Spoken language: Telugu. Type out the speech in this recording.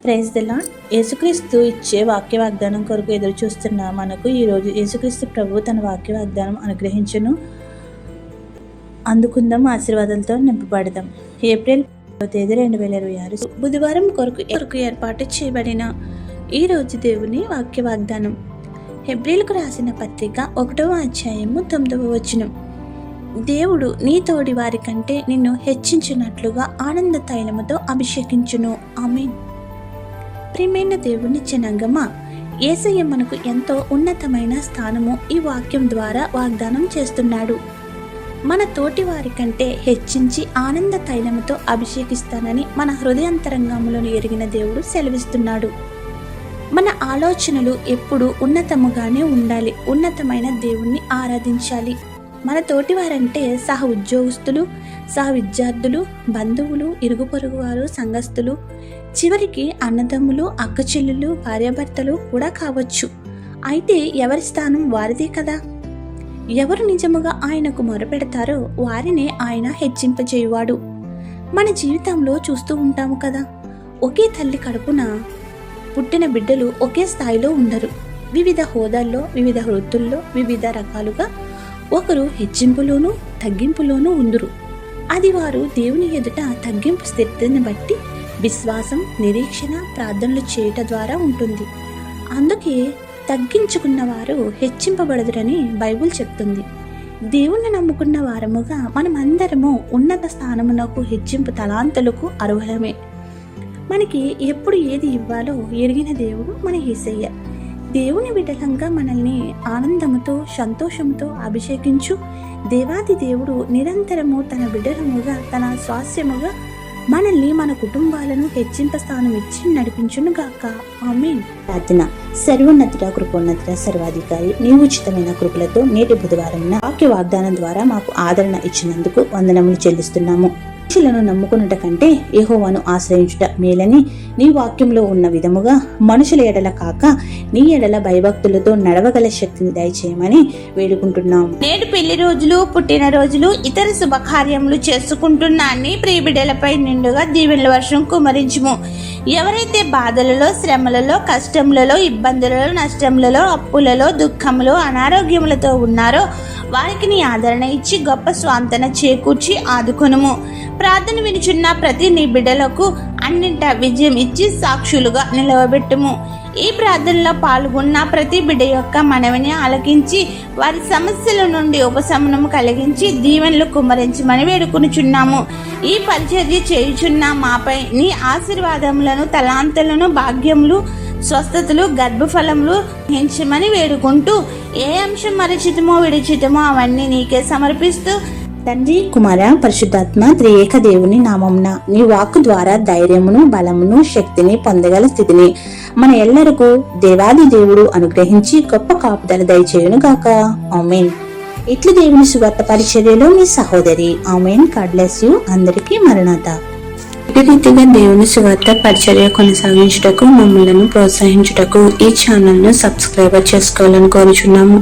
Praise the lord. యేసుక్రీస్తు ఇచ్చే వాక్య వాగ్దానం కొరకు ఎదురు చూస్తున్న మనకు ఈరోజు యేసుక్రీస్తు ప్రభు తన వాక్య వాగ్దానం అనుగ్రహించును. అందుకుందాం, ఆశీర్వాదాలతో నింపబడదాం. ఏప్రిల్ 3, 2026 బుధవారం కొరకు ఏర్పాటు చేయబడిన ఈరోజు దేవుని వాక్య వాగ్దానం హెబ్రీలకు రాసిన పత్రిక 1వ అధ్యాయము 9వ వచనం. దేవుడు నీ తోడి వారి కంటే నిన్ను హెచ్చించినట్లుగా ఆనంద తైలముతో అభిషేకించును. ఆమేన్. ప్రియమైన దేవుని జనాంగమా, యేసయ్య మనకు ఎంతో ఉన్నతమైన స్థానము ఈ వాక్యం ద్వారా వాగ్దానం చేస్తున్నాడు. మన తోటి వారి కంటే హెచ్చించి ఆనంద తైలముతో అభిషేకిస్తానని మన హృదయాంతరంగములను ఎరిగిన దేవుడు సెలవిస్తున్నాడు. మన ఆలోచనలు ఎప్పుడు ఉన్నతముగానే ఉండాలి. ఉన్నతమైన దేవుణ్ణి ఆరాధించాలి. మన తోటి వారంటే సహ ఉద్యోగస్తులు, సహ విద్యార్థులు, బంధువులు, ఇరుగు పొరుగు వారు, సంఘస్థులు, చివరికి అన్నదమ్ములు, అక్కచెల్లెలు, భార్యాభర్తలు కూడా కావచ్చు. అయితే ఎవరి స్థానం వారిదే కదా. ఎవరు నిజముగా ఆయనకు మొరపెడతారో వారినే ఆయన హెచ్చింపజేయువాడు. మన జీవితంలో చూస్తూ ఉంటాము కదా, ఒకే తల్లి కడుపున పుట్టిన బిడ్డలు ఒకే స్థాయిలో ఉండరు. వివిధ హోదాల్లో, వివిధ వృత్తుల్లో, వివిధ రకాలుగా ఒకరు హెచ్చింపులోనూ తగ్గింపులోనూ ఉందురు. అది వారు దేవుని ఎదుట తగ్గింపు స్థితిని బట్టి విశ్వాసం, నిరీక్షణ, ప్రార్థనలు చేయటం ద్వారా ఉంటుంది. అందుకే తగ్గించుకున్న వారు హెచ్చింపబడదురని బైబుల్ చెప్తుంది. దేవుణ్ణి నమ్ముకున్న వారముగా మనమందరము ఉన్నత స్థానమునకు, హెచ్చింపు తలాంతులకు అర్హులమే. మనకి ఎప్పుడు ఏది ఇవ్వాలో ఎరిగిన దేవుడు మన యేసయ్య. దేవుని బిడ్డలంగా మనల్ని ఆనందముతో, సంతోషంతో అభిషేకించు దేవాది దేవుడు నిరంతరము తన బిడ్డలముగా, తన స్వాస్యముగా మనల్ని, మన కుటుంబాలను హెచ్చింప స్థానం ఇచ్చి నడిపించును గాక. ఆమేన్. ప్రార్థన. సర్వోన్నతుడ, కృపోన్నతుడ, సర్వాధికారి, నీ ఉచితమైన కృపలతో నేటి బుధవారం వాక్య వాగ్దానం ద్వారా మాకు ఆదరణ ఇచ్చినందుకు వందనములు చెల్లిస్తున్నాము. మనుషులను నమ్ముకున్నట కంటే యెహోవాను ఆశ్రయించుట మేలని నీ వాక్యంలో ఉన్న విధముగా మనుషుల ఎడల కాక నీ ఎడల భయభక్తులతో నడవగల శక్తిని దయచేయమని వేడుకుంటున్నాం. నేడు పెళ్లి రోజులు, పుట్టిన రోజులు, ఇతర శుభకార్యములు చేసుకుంటున్న అన్ని ప్రియబిడ్డలపై నిండుగా దీవెనల వర్షం కుమరించుము. ఎవరైతే బాధలలో, శ్రమలలో, కష్టములలో, ఇబ్బందులలో, నష్టములలో, అప్పులలో, దుఃఖములో, అనారోగ్యములతో ఉన్నారో వారికి నీ ఆదరణ ఇచ్చి గొప్ప స్వాంతన చేకూర్చి ఆదుకొనుము. ప్రార్థన వినుచున్న ప్రతి నీ బిడ్డలకు అన్నింట విజయం ఇచ్చి సాక్షులుగా నిలవబెట్టుము. ఈ ప్రార్థనలో పాల్గొన్న ప్రతి బిడ్డ యొక్క మనవిని ఆలకించి వారి సమస్యల నుండి ఉపశమనం కలిగించి దీవెనలు కుమ్మరించమని వేడుకొనుచున్నాము. ఈ పరిచర్య చేయుచున్న మాపై నీ ఆశీర్వాదములను, తలాంతులను, భాగ్యములు, స్వస్థతలు, గర్భఫలములు పెంచమని వేడుకుంటూ ఏ అంశం మరచితమో విడిచితమో అవన్నీ నీకే సమర్పిస్తూ తండ్రి, కుమార, పరిశుద్ధాత్మ త్రియేక దేవుని నామమున నీ వాక్కు ద్వారా ధైర్యమును, బలమును, శక్తిని పొందగల స్థితిని మన ఎల్లరకు దేవాది దేవుడు అనుగ్రహించి గొప్ప కాపుదల దయచేయును గాక. ఆమేన్. ఇట్లు దేవుని సువార్త పరిచర్యలో మీ సహోదరి. ఆమేన్. God bless you. అందరికీ మరణాత. ఇదే రీతిగా దేవుని సువార్త పరిచర్య కొనసాగించుటకు, మమ్మల్ని ప్రోత్సహించుటకు ఈ ఛానల్ ను సబ్స్క్రైబర్ చేసుకోవాలని కోరుచున్నాము.